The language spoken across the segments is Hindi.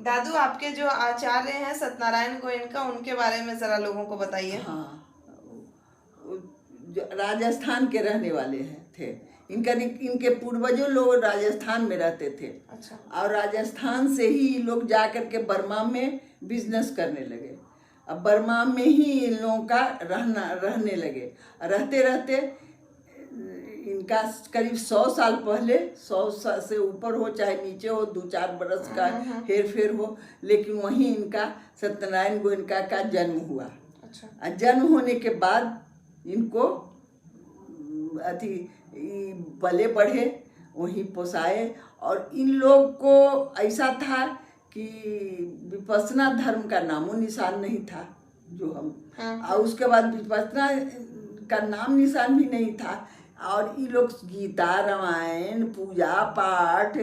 दादू, आपके जो आचार्य हैं सत्यनारायण गोयनका, उनके बारे में जरा लोगों को बताइए। हाँ, जो राजस्थान के रहने वाले हैं थे। इनके पूर्वजों लोग राजस्थान में रहते थे। अच्छा। और राजस्थान से ही लोग जा कर के बर्मा में बिजनेस करने लगे। अब बर्मा में ही इन लोगों का रहने लगे। रहते रहते इनका करीब 100 साल पहले, 100 साल से ऊपर हो चाहे नीचे हो, 2-4 बरस का हेर फेर हो, लेकिन वहीं इनका सत्यनारायण गोयनका का जन्म हुआ। अच्छा। जन्म होने के बाद इनको अथी पले बढ़े, वहीं पोसाए। और इन लोग को ऐसा था कि विपश्यना धर्म का नामो निशान नहीं था जो हम। और उसके बाद विपश्यना का नाम निशान भी नहीं था। और ये लोग गीता रामायण पूजा पाठ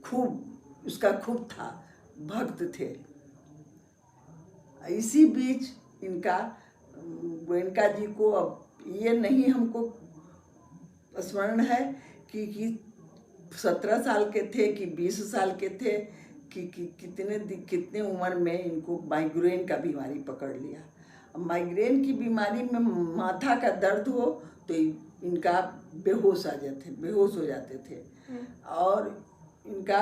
खूब उसका खूब था, भक्त थे। इसी बीच इनका गोयनका जी को, अब ये नहीं हमको स्मरण है कि 17 साल के थे कि 20 साल के थे कि कितने उम्र में इनको माइग्रेन का बीमारी पकड़ लिया। अब माइग्रेन की बीमारी में माथा का दर्द हो तो इनका बेहोश हो जाते थे। और इनका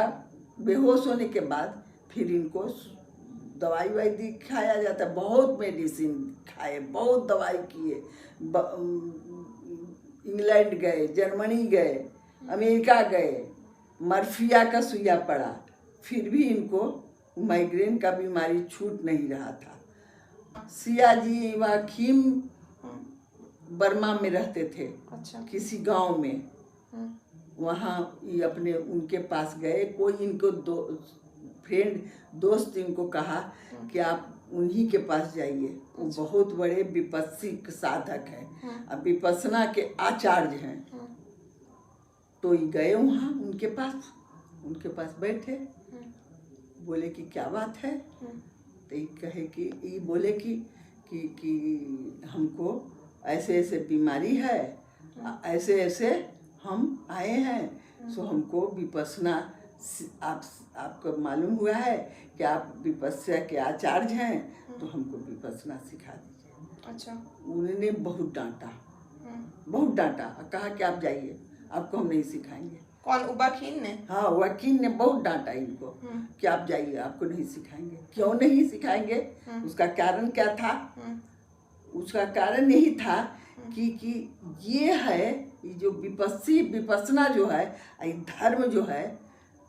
बेहोश होने के बाद फिर इनको दवाई खाया जाता, बहुत मेडिसिन खाए, बहुत दवाई किए। इंग्लैंड गए, जर्मनी गए, अमेरिका गए, मर्फिया का सुइया पड़ा, फिर भी इनको माइग्रेन का बीमारी छूट नहीं रहा था। सियाजी वाखिम बर्मा में रहते थे। अच्छा। किसी गांव में। वहाँ ये अपने उनके पास गए। कोई इनको दोस्त इनको कहा कि आप उन्हीं के पास जाइए, वो बहुत बड़े विपस्सिक साधक हैं, अब विपස්සना के आचार्य हैं। तो ये गए वहाँ उनके पास बैठे। बोले कि क्या बात है? तो ये बोले कि हमको ऐसे ऐसे बीमारी है, ऐसे ऐसे हम आए हैं, सो हमको विपස්සना, आपको मालूम हुआ है कि आप विपस्या के आचार्य हैं, तो हमको विपස්සना सिखा दीजिए। अच्छा। उन्होंने बहुत डांटा, कहा कि आप जाइए, आपको हम नहीं सिखाएंगे। कौन, वकील ने? हाँ, वकील ने बहुत डांटा इनको कि आप जाइए, आपको नहीं सिखाएंगे। क्यों नहीं सिखाएंगे? उसका कारण क्या था? उसका कारण यही था कि ये है, ये जो विपස්සना जो है, धर्म जो है,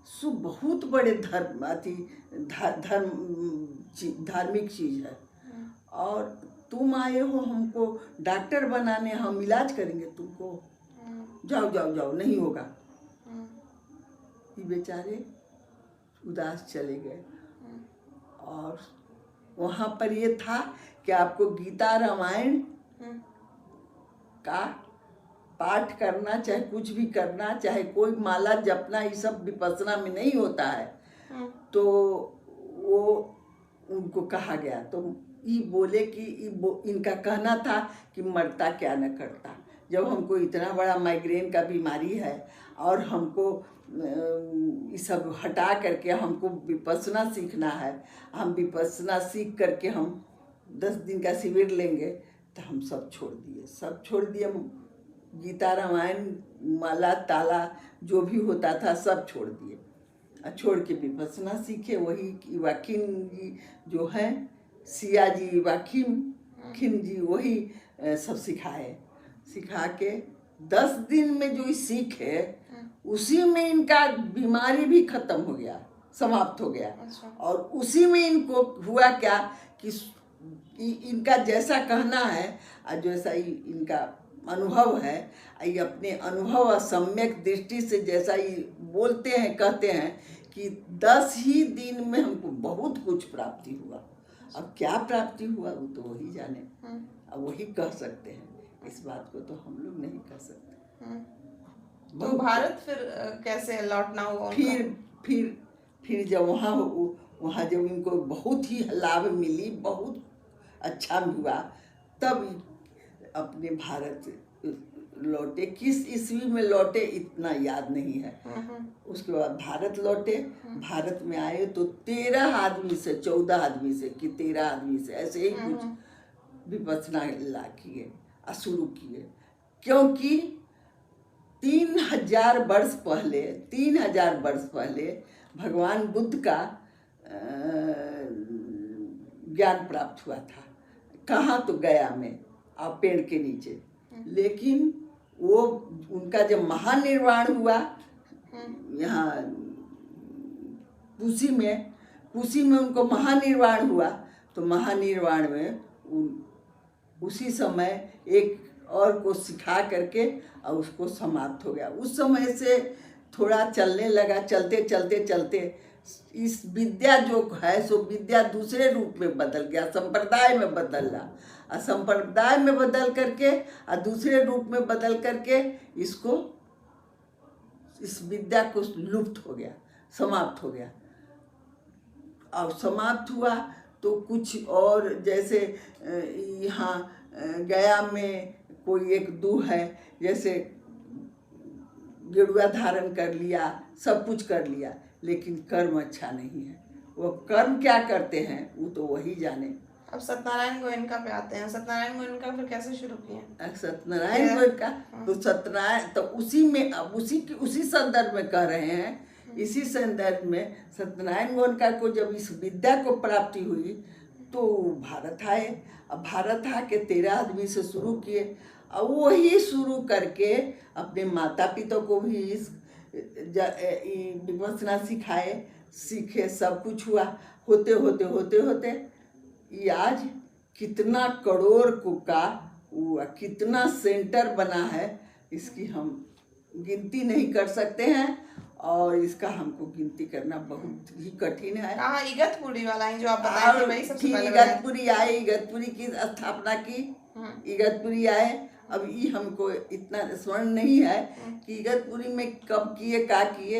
सो बहुत बड़े धार्मिक चीज है। और तुम आए हो हमको डॉक्टर बनाने, हम इलाज करेंगे तुमको, जाओ जाओ जाओ, नहीं होगा। ये बेचारे उदास चले गए। और वहाँ पर ये था कि आपको गीता रामायण का पाठ करना, चाहे कुछ भी करना, चाहे कोई माला जपना, ये सब विपස්සना में नहीं होता है। तो वो उनको कहा गया, तो ये बोले कि इनका कहना था कि मरता क्या न करता, जब हमको इतना बड़ा माइग्रेन का बीमारी है और हमको ये सब हटा करके हमको विपස්සना सीखना है, हम विपස්සना सीख करके हम 10 दिन का शिविर लेंगे, तो हम सब छोड़ दिए। गीता रामायण माला ताला जो भी होता था सब छोड़ दिए, छोड़ के विपස්සना सीखे। वही वाकिम जी जो हैं, सियाजी वाकिम खिम जी, वही सब सिखा के 10 दिन में जो सीखे, उसी में इनका बीमारी भी खत्म हो गया, समाप्त हो गया। अच्छा। और उसी में इनको हुआ क्या कि इनका जैसा कहना है और जैसा इनका अनुभव है, ये अपने अनुभव और सम्यक दृष्टि से जैसा ये बोलते हैं, कहते हैं कि 10 ही दिन में हमको बहुत कुछ प्राप्ति हुआ। अब क्या प्राप्ति हुआ वो तो वही जाने, अब वही कह सकते हैं, इस बात को तो हम लोग नहीं कह सकते। तो भारत फिर कैसे लौटना हुआ? फिर जब वहाँ जब इनको बहुत ही लाभ मिली, बहुत अच्छा हुआ, तब अपने भारत लौटे, किस ईस्वी में लौटे इतना याद नहीं है। उसके बाद भारत लौटे, भारत में आए तो 13 आदमी से 14 आदमी से कि 13 आदमी से ऐसे ही कुछ विपස්සना ला किए और शुरू किए, क्योंकि 3000 वर्ष पहले भगवान बुद्ध का ज्ञान प्राप्त हुआ था। कहाँ? तो गया में और पेड़ के नीचे। लेकिन वो उनका जब महानिर्वाण हुआ यहाँ कुशी में उनको महानिर्वाण हुआ, तो महानिर्वाण में उसी समय एक और को सिखा करके और उसको समाप्त हो गया। उस समय से थोड़ा चलने लगा, चलते इस विद्या जो है सो विद्या दूसरे रूप में बदल गया, संप्रदाय में बदला, और संप्रदाय में बदल करके और दूसरे रूप में बदल करके इस विद्या को लुप्त हो गया, समाप्त हो गया। और समाप्त हुआ तो कुछ और, जैसे यहाँ गया में कोई एक दू है, जैसे गेरुआ धारण कर लिया, सब कुछ कर लिया, लेकिन कर्म अच्छा नहीं है। वो कर्म क्या करते हैं वो तो वही जाने। अब सत्यनारायण गोयनका पे आते हैं। सत्यनारायण गोयनका फिर कैसे शुरू किए? सत्यनारायण गोयनका तो सत्यनारायण तो उसी में, अब उसी संदर्भ में कह रहे हैं। इसी संदर्भ में सत्यनारायण गोयनका को जब इस विद्या को प्राप्ति हुई तो भारत आए। अब भारत आके 13 आदमी से शुरू किए, और वही शुरू करके अपने माता पिता को भी इस विपස්සना सीखे, सब कुछ हुआ। होते ये आज कितना करोड़ का कितना सेंटर बना है, इसकी हम गिनती नहीं कर सकते हैं, और इसका हमको गिनती करना बहुत ही कठिन है। हाँ, इगतपुरी वाला ही जो आप बताए थे वही सबसे पहले इगतपुरी आए, इगतपुरी की स्थापना की, इगतपुरी आए। अब ये हमको इतना स्मरण नहीं है कि इगतपुरी में कब किए, क्या किए,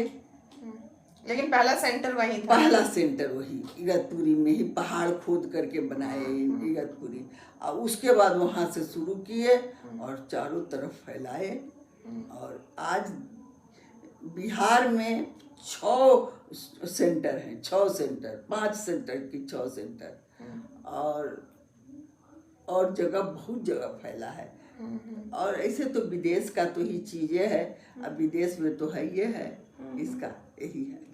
लेकिन पहला सेंटर वही था। पहला सेंटर वही इगतपुरी में ही पहाड़ खोद करके बनाए इगतपुरी, और उसके बाद वहाँ से शुरू किए और चारों तरफ फैलाए। और आज बिहार में 6 सेंटर हैं, 6 सेंटर, 5 सेंटर की 6 सेंटर, और जगह बहुत जगह फैला है। और ऐसे तो विदेश का तो ही चीजें है, अब विदेश में तो है ये है, इसका यही है।